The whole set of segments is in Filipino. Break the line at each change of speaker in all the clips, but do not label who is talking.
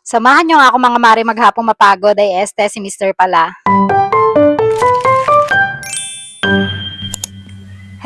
Samahan niyo nga ako mga mare maghapong mapagod ay este si Mister pala.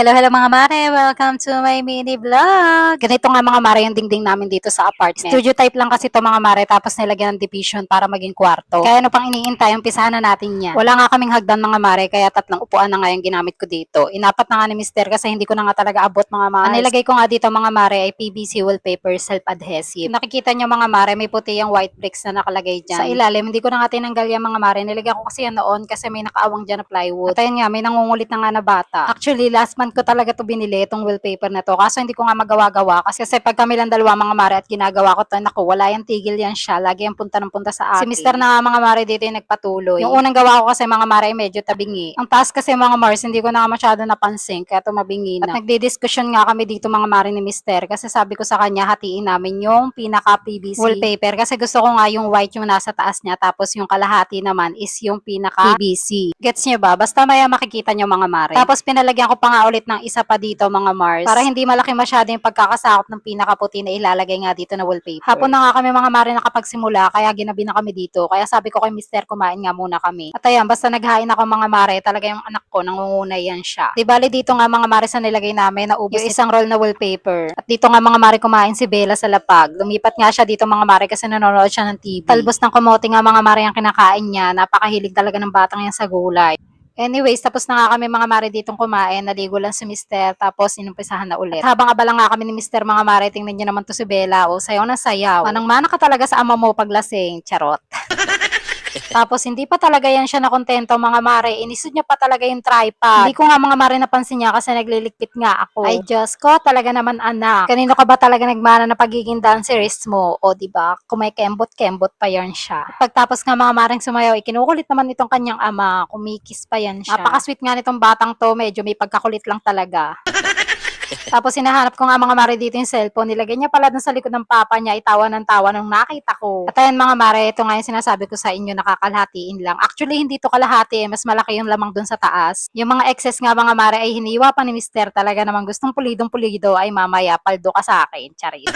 Hello, hello mga mare! Welcome to my mini vlog! Ganito nga mga mare yung dingding namin dito sa apartment. Studio type lang kasi to mga mare tapos nilagyan ng division para maging kwarto. Kaya ano pang iniintay, umpisahan na natin yan. Wala nga kaming hagdan mga mare kaya tatlong upuan na nga yung ginamit ko dito. Inapat na nga ni Mister kasi hindi ko na nga talaga abot mga mare. Ang nilagay ko nga dito mga mare ay PVC wallpaper self-adhesive. Nakikita nyo mga mare may puti yung white bricks na nakalagay dyan. Sa ilalim, hindi ko na nga tinanggal yan mga mare. Nilagyan ko kasi yan noon kasi may nakaawang dyan na plywood. At ayun nga, may nangungulit na nga na bata. Actually, last month ko talaga to binili, itong wallpaper na to. Kaso hindi ko nga magawa-gawa kasi pag kami lang dalawa mga mare at ginagawa ko to, naku, wala yung tigil yan siya. Lagi yung punta ng punta sa akin. Si Mister na nga mga mare dito yung nagpatuloy. Yung unang gawa ko kasi mga mare medyo tabingi. Ang taas kasi mga Mars, hindi ko na nga masyado napansin kaya tumabingi na. At nagdi-discussion nga kami dito mga mare ni Mister kasi sabi ko sa kanya hatiin namin yung pinaka PVC wallpaper kasi gusto ko nga yung white yung nasa taas niya tapos yung kalahati naman is yung pinaka PVC. Gets niyo ba? Basta maya makikita niyo mga mare. Tapos pinalagyan ko pa nga ulit ng isa pa dito mga Mars para hindi malaki masyado yung pagkakasakop ng pinakaputi na ilalagay nga dito na wallpaper. Hapon na nga kami mga mare nakapagsimula kaya ginabi na kami dito. Kaya sabi ko kay Mister kumain nga muna kami. At ayan, basta naghain ako mga mare, talaga yung anak ko nangungunay yan siya. Di bali dito nga mga mare sa nilagay namin naubos yung isang roll na wallpaper. At dito nga mga mare kumain si Bella sa lapag. Lumipat nga siya dito mga mare kasi nanonood siya ng TV. Talbos ng kamote nga mga mare ang kinakain niya. Napakahilig talaga ng batang yan sa gulay. Anyways, tapos na nga kami mga mare ditong kumain, naligo lang si Mister, tapos inumpisahan na ulit. At habang abala nga kami ni Mister mga mare, tingnan niyo naman to si Bella, o sayaw na sayaw. Manang-mana ka talaga sa ama mo paglasing, charot. Tapos hindi pa talaga yan siya nakontento mga mare, inisod niya pa talaga yung tripod. Hindi ko nga mga mare napansin niya kasi nagliligpit nga ako. Ay Diyos ko, talaga naman anak. Kanino ka ba talaga nagmana na pagiging dancerist mo? O diba, kung may kembot-kembot pa yan siya. Pagtapos nga mga mareng sumayaw, ikinukulit naman itong kanyang ama, kumikis pa yan siya. Napaka-sweet nga nitong batang to, medyo may pagkakulit lang talaga. Tapos hinahanap ko nga mga mare dito yung cellphone. Nilagay niya pala dun sa likod ng papa niya. Itawa ng tawa nung nakita ko. At ayan mga mare, ito nga yung sinasabi ko sa inyo, nakakalhatiin lang. Actually, hindi to kalahati. Mas malaki yung lamang dun sa taas. Yung mga excess nga mga mare ay hiniwa pa ni Mister. Talaga namang gustong pulidong-pulido ay mamaya paldo ka sa akin. Charis.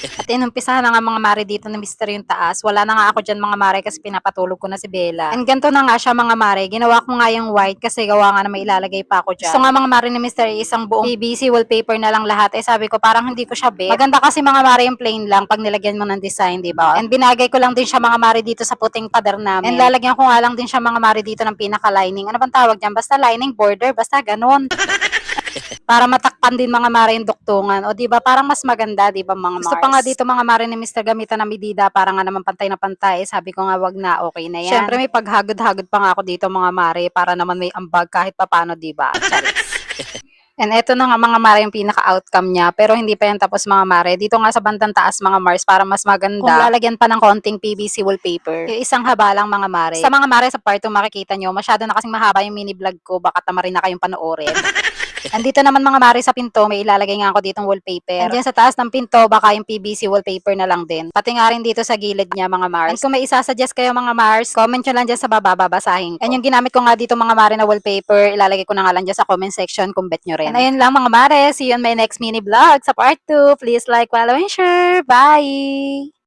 At inumpisahan na nga mga mare dito ni Mister yung taas. Wala na nga ako dyan mga mare kasi pinapatulog ko na si Bella. And ganito na nga siya mga mare. Ginawa ko nga yung white kasi gawa nga na may ilalagay pa ako dyan. Gusto nga mga mare ni Mister isang buong PVC wallpaper na lang lahat. Eh sabi ko parang hindi ko siya bet. Maganda kasi mga mare yung plain lang pag nilagyan mo ng design, di ba? And binagay ko lang din siya mga mare dito sa puting pader namin. And lalagyan ko nga lang din siya mga mare dito ng pinaka-lining. Ano bang tawag dyan? Basta lining, border, basta ganun. Para matakpan din mga mare yung duktungan. O di ba parang mas maganda, di ba mga Mars? Gusto pa nga dito mga mare ni Mr. gamitan ng medida para nga naman pantay na pantay. Sabi ko nga wag na, okay na yan. Syempre may paghagod-hagod pa nga ako dito mga mare para naman may ambag kahit papano, di ba? Charis. And eto na nga mga mare yung pinaka-outcome niya. Pero hindi pa yan tapos mga mare. Dito nga sa bandang taas mga Mars para mas maganda. Kung lalagyan pa ng konting PVC wallpaper. Yung isang haba lang mga mare. Sa mga mare sa part 2 makikita nyo, masyado na kasing mahaba yung mini vlog ko. Baka tamarin na kayong panoorin. Andito naman mga mare sa pinto, may ilalagay nga ako ditong wallpaper. And dyan sa taas ng pinto, baka yung PVC wallpaper na lang din. Pati nga rin dito sa gilid niya mga Mars. And kung may isasuggest kayo mga Mars, comment nyo lang dyan sa baba, babasahin ko. And yung ginamit ko nga dito mga mare na wallpaper, ilalagay ko na nga lang dyan sa comment section kung bet nyo rin. And ayun lang mga mare, see you on my next mini vlog sa part 2. Please like, follow, and share. Bye!